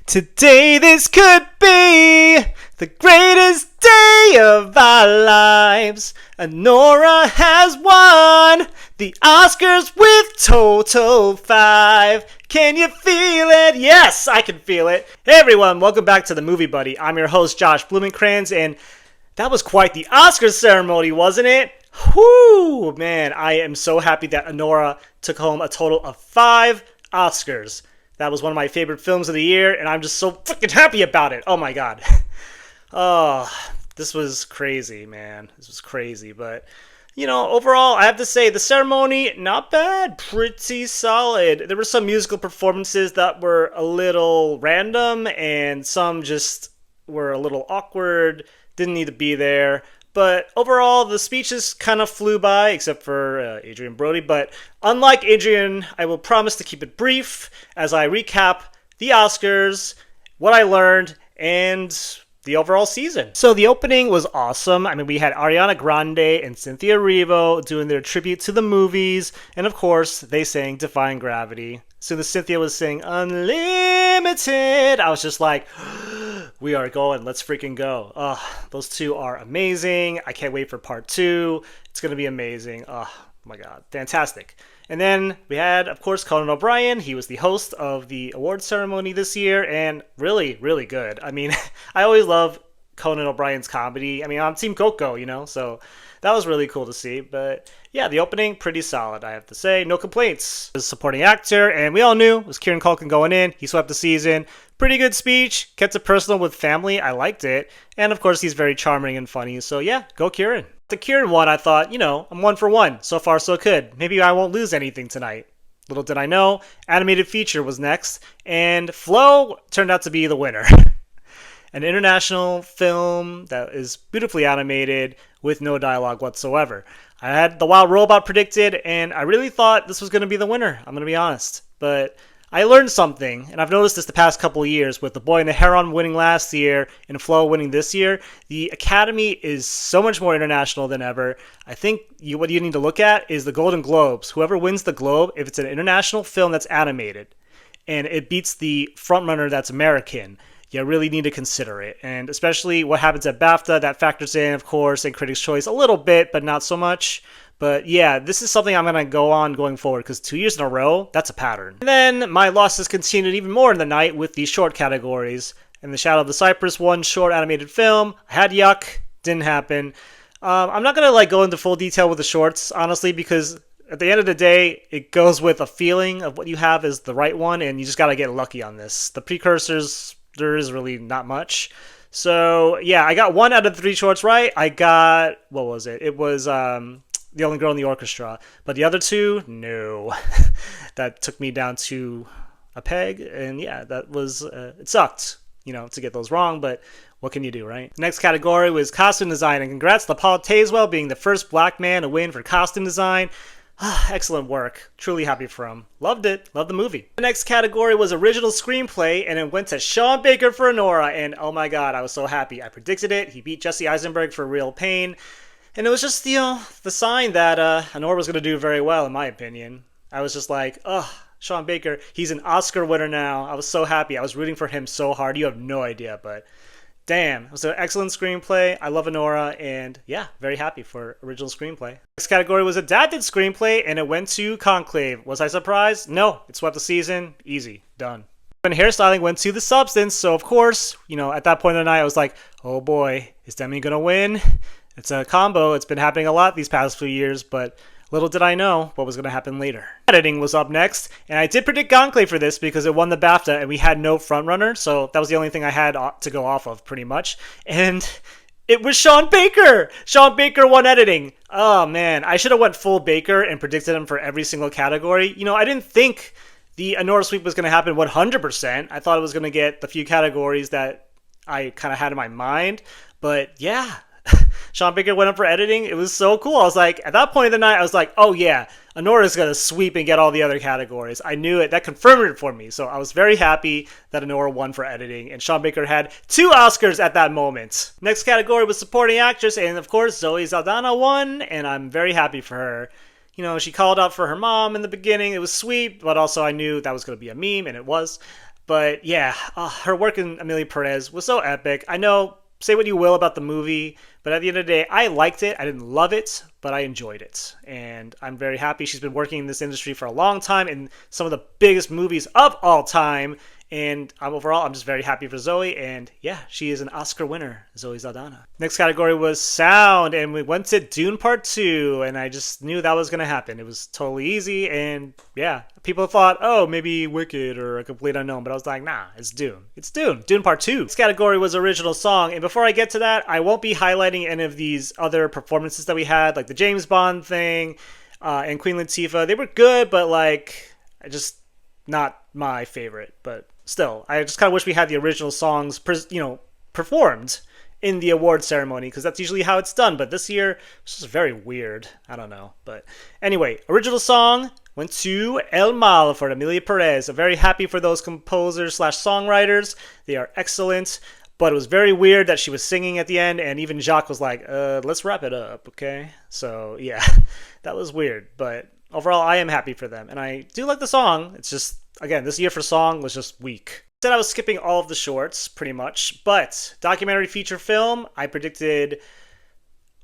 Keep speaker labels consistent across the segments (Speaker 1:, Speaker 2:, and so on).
Speaker 1: Today this could be the greatest day of our lives. Honora has won the Oscars with total 5. Can you feel it? Yes, I can feel it. Hey everyone, welcome back to the Movie Buddy. I'm your host Josh Blumenkranz, and that was quite the Oscars ceremony, wasn't it? Whoo, man, I am so happy that Honora took home a total of 5 Oscars. That was one of my favorite films of the year, and I'm just so freaking happy about it. Oh my god. Oh, this was crazy, man. This was crazy, but overall, I have to say the ceremony, not bad, pretty solid. There were some musical performances that were a little random, and some just were a little awkward, didn't need to be there. But overall, the speeches kind of flew by, except for Adrian Brody. But unlike Adrian, I will promise to keep it brief as I recap the Oscars, what I learned, and the overall season. So the opening was awesome. I mean, we had Ariana Grande and Cynthia Erivo doing their tribute to the movies. And of course, they sang Defying Gravity. As soon as Cynthia was saying Unlimited, I was just like, we are going. Let's freaking go. Those two are amazing. I can't wait for part 2. It's going to be amazing. Oh my god. Fantastic. And then we had, of course, Conan O'Brien. He was the host of the award ceremony this year, and really, really good. I mean, I always love Conan O'Brien's comedy. I mean, I'm Team Coco, so that was really cool to see. But yeah, the opening, pretty solid, I have to say. No complaints. As a supporting actor, and we all knew it was Kieran Culkin going in. He swept the season. Pretty good speech. Kept it personal with family. I liked it. And of course, he's very charming and funny. So yeah, go Kieran. The Kieran one, I thought, I'm 1 for 1. So far, so good. Maybe I won't lose anything tonight. Little did I know, animated feature was next, and Flow turned out to be the winner. An international film that is beautifully animated with no dialogue whatsoever. I had The Wild Robot predicted, and I really thought this was going to be the winner. I'm going to be honest. But I learned something, and I've noticed this the past couple of years with The Boy and the Heron winning last year and Flow winning this year. The Academy is so much more international than ever. I think what you need to look at is the Golden Globes. Whoever wins the Globe, if it's an international film that's animated and it beats the frontrunner that's American, you really need to consider it. And especially what happens at BAFTA, that factors in, of course, and Critics' Choice a little bit, but not so much. But yeah, this is something I'm going to go on going forward because 2 years in a row, that's a pattern. And then my losses continued even more in the night with the short categories. In The Shadow of the Cypress won short animated film. I had Yuck, didn't happen. I'm not going to go into full detail with the shorts, honestly, because at the end of the day, it goes with a feeling of what you have is the right one, and you just got to get lucky on this. The precursors, there is really not much. So yeah, I got 1 out of 3 shorts right. I got, what was it? It was The Only Girl in the Orchestra. But the other 2, no. That took me down to a peg. And yeah, that was, it sucked, to get those wrong. But what can you do, right? The next category was costume design. And congrats to Paul Tazewell being the first black man to win for costume design. Excellent work. Truly happy for him. Loved it. Loved the movie. The next category was original screenplay, and it went to Sean Baker for Honora. And oh my god, I was so happy. I predicted it. He beat Jesse Eisenberg for Real Pain. And it was just, the sign that Honora was going to do very well, in my opinion. I was just like, Sean Baker, he's an Oscar winner now. I was so happy. I was rooting for him so hard. You have no idea, but damn. It was an excellent screenplay. I love Honora, and yeah, very happy for original screenplay. Next category was adapted screenplay, and it went to Conclave. Was I surprised? No. It swept the season. Easy. Done. And hairstyling went to The Substance, so of course, at that point of the night, I was like, oh boy, is Demi going to win? It's a combo. It's been happening a lot these past few years, but little did I know what was going to happen later. Editing was up next, and I did predict Conclave for this because it won the BAFTA, and we had no frontrunner, so that was the only thing I had to go off of, pretty much. And it was Sean Baker! Sean Baker won editing. Oh, man. I should have went full Baker and predicted him for every single category. I didn't think the Honora sweep was going to happen 100%. I thought it was going to get the few categories that I kind of had in my mind. But yeah, Sean Baker went up for editing. It was so cool. I was like, at that point of the night, I was like, oh yeah, Honora's going to sweep and get all the other categories. I knew it. That confirmed it for me. So I was very happy that Honora won for editing, and Sean Baker had 2 Oscars at that moment. Next category was supporting actress, and of course, Zoe Saldana won, and I'm very happy for her. She called out for her mom in the beginning. It was sweet, but also I knew that was going to be a meme, and it was. But yeah, her work in Amelia Perez was so epic. I know, say what you will about the movie, but at the end of the day, I liked it. I didn't love it, but I enjoyed it. And I'm very happy. She's been working in this industry for a long time in some of the biggest movies of all time. And overall, I'm just very happy for Zoe. And yeah, she is an Oscar winner, Zoe Saldana. Next category was sound, and we went to Dune Part 2, and I just knew that was going to happen. It was totally easy, and yeah, people thought, oh, maybe Wicked or A Complete Unknown, but I was like, nah, it's Dune. It's Dune. Dune Part 2. This category was original song, and before I get to that, I won't be highlighting any of these other performances that we had, like the James Bond thing and Queen Latifah. They were good, but like, I just not my favorite, but still, I just kind of wish we had the original songs, performed in the award ceremony, because that's usually how it's done. But this year, it's just very weird. I don't know. But anyway, original song went to El Mal for Amelia Perez. I'm very happy for those composers slash songwriters. They are excellent. But it was very weird that she was singing at the end, and even Jacques was like, let's wrap it up, okay? So, yeah, that was weird. But overall, I am happy for them. And I do like the song. It's just, again, this year for song was just weak. I said I was skipping all of the shorts, pretty much. But documentary feature film, I predicted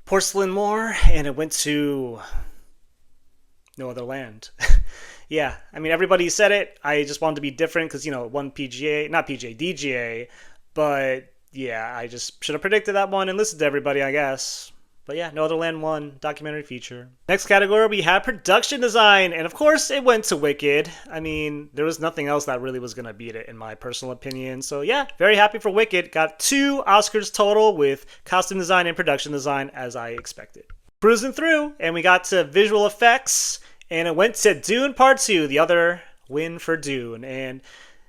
Speaker 1: Porcelain Moore, and it went to No Other Land. Yeah, I mean, everybody said it. I just wanted to be different because, it won DGA. But yeah, I just should have predicted that one and listened to everybody, I guess. But yeah, No Other Land won, documentary feature. Next category, we had production design. And of course, it went to Wicked. I mean, there was nothing else that really was going to beat it, in my personal opinion. So yeah, very happy for Wicked. Got 2 Oscars total with costume design and production design, as I expected. Cruising through, and we got to visual effects. And it went to Dune Part 2, the other win for Dune. And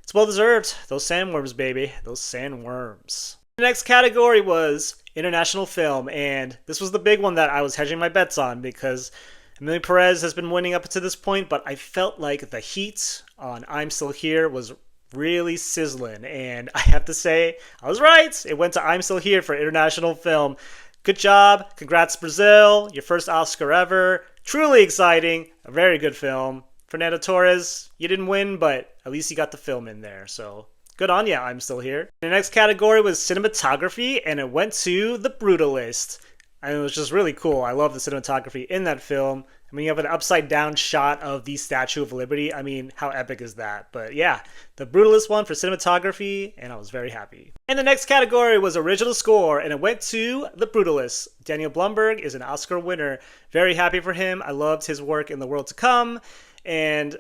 Speaker 1: it's well deserved. Those sandworms, baby. Those sandworms. The next category was international film, and this was the big one that I was hedging my bets on because Amelia Perez has been winning up to this point, but I felt like the heat on I'm Still Here was really sizzling, and I have to say, I was right. It went to I'm Still Here for international film. Good job. Congrats, Brazil. Your first Oscar ever. Truly exciting. A very good film. Fernando Torres, you didn't win, but at least you got the film in there, so good on ya, I'm Still Here. The next category was cinematography, and it went to The Brutalist. And it was just really cool. I love the cinematography in that film. I mean, you have an upside-down shot of the Statue of Liberty. I mean, how epic is that? But yeah, The Brutalist won for cinematography, and I was very happy. And the next category was original score, and it went to The Brutalist. Daniel Blumberg is an Oscar winner. Very happy for him. I loved his work in The World to Come. And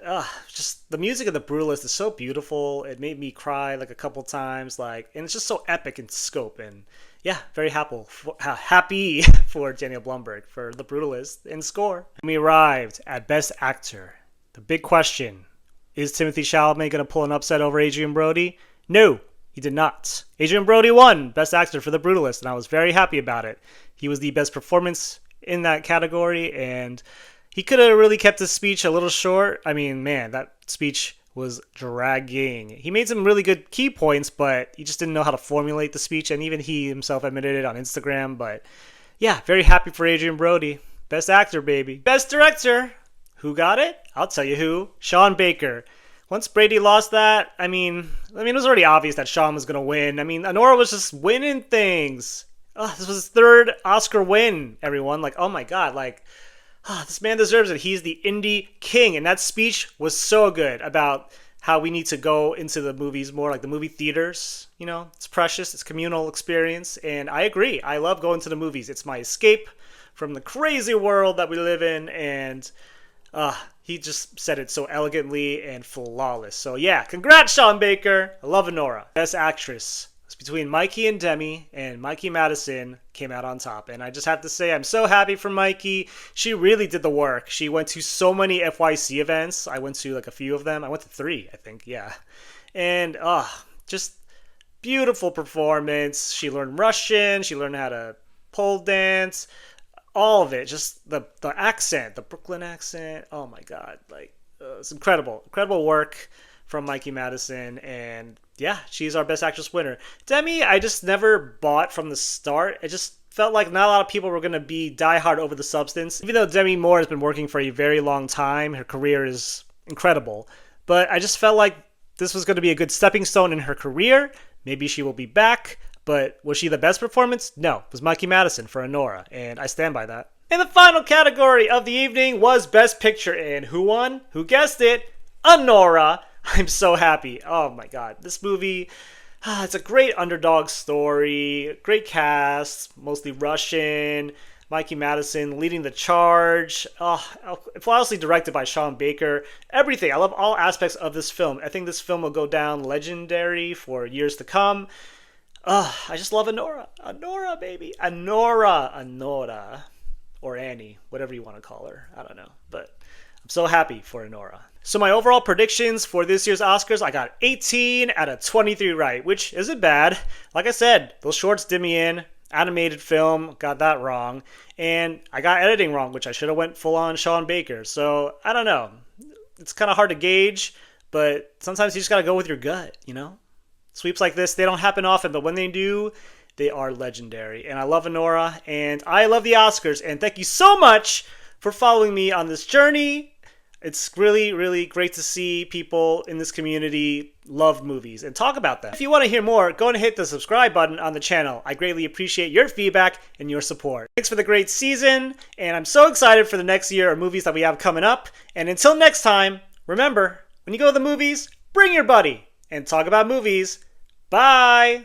Speaker 1: just the music of The Brutalist is so beautiful. It made me cry like a couple times, and it's just so epic in scope. And yeah, very happy for Daniel Blumberg for The Brutalist in score. And we arrived at Best Actor. The big question, is Timothée Chalamet going to pull an upset over Adrien Brody? No, he did not. Adrien Brody won Best Actor for The Brutalist, and I was very happy about it. He was the best performance in that category, and he could have really kept his speech a little short. I mean, man, that speech was dragging. He made some really good key points, but he just didn't know how to formulate the speech, and even he himself admitted it on Instagram. But yeah, very happy for Adrien Brody. Best actor, baby. Best director. Who got it? I'll tell you who. Sean Baker. Once Brady lost that, I mean, it was already obvious that Sean was going to win. I mean, Anora was just winning things. This was his 3rd Oscar win, everyone. Oh my God, this man deserves it. He's the indie king. And that speech was so good about how we need to go into the movies more, like the movie theaters. It's precious. It's a communal experience. And I agree. I love going to the movies. It's my escape from the crazy world that we live in. And he just said it so elegantly and flawless. So yeah, congrats, Sean Baker. I love Anora. Best actress. It's between Mikey and Demi, and Mikey Madison came out on top. And I just have to say, I'm so happy for Mikey. She really did the work. She went to so many FYC events. I went to a few of them. I went to 3, I think, yeah. And just beautiful performance. She learned Russian. She learned how to pole dance. All of it. Just the accent, the Brooklyn accent. Oh my God. It's incredible. Incredible work from Mikey Madison, and yeah, she's our Best Actress winner. Demi, I just never bought from the start. It just felt like not a lot of people were going to be diehard over the substance. Even though Demi Moore has been working for a very long time, her career is incredible. But I just felt like this was going to be a good stepping stone in her career. Maybe she will be back. But was she the best performance? No, it was Mikey Madison for Anora, and I stand by that. And the final category of the evening was Best Picture, and who won? Who guessed it? Anora. I'm so happy. Oh my god, this movie, it's a great underdog story, great cast, mostly Russian, Mikey Madison leading the charge. Flawlessly directed by Sean Baker. Everything. I love all aspects of this film. I think this film will go down legendary for years to come. I just love Anora. Anora, baby. Anora. Or Annie, whatever you want to call her. I don't know. But I'm so happy for Anora. So my overall predictions for this year's Oscars, I got 18 out of 23 right, which isn't bad. Like I said, those shorts did me in. Animated film, got that wrong. And I got editing wrong, which I should have went full on Sean Baker. So I don't know. It's kind of hard to gauge, but sometimes you just got to go with your gut, you know? Sweeps like this, they don't happen often, but when they do, they are legendary. And I love Anora, and I love the Oscars. And thank you so much for following me on this journey. It's really, really great to see people in this community love movies and talk about them. If you want to hear more, go and hit the subscribe button on the channel. I greatly appreciate your feedback and your support. Thanks for the great season, and I'm so excited for the next year of movies that we have coming up. And until next time, remember, when you go to the movies, bring your buddy and talk about movies. Bye!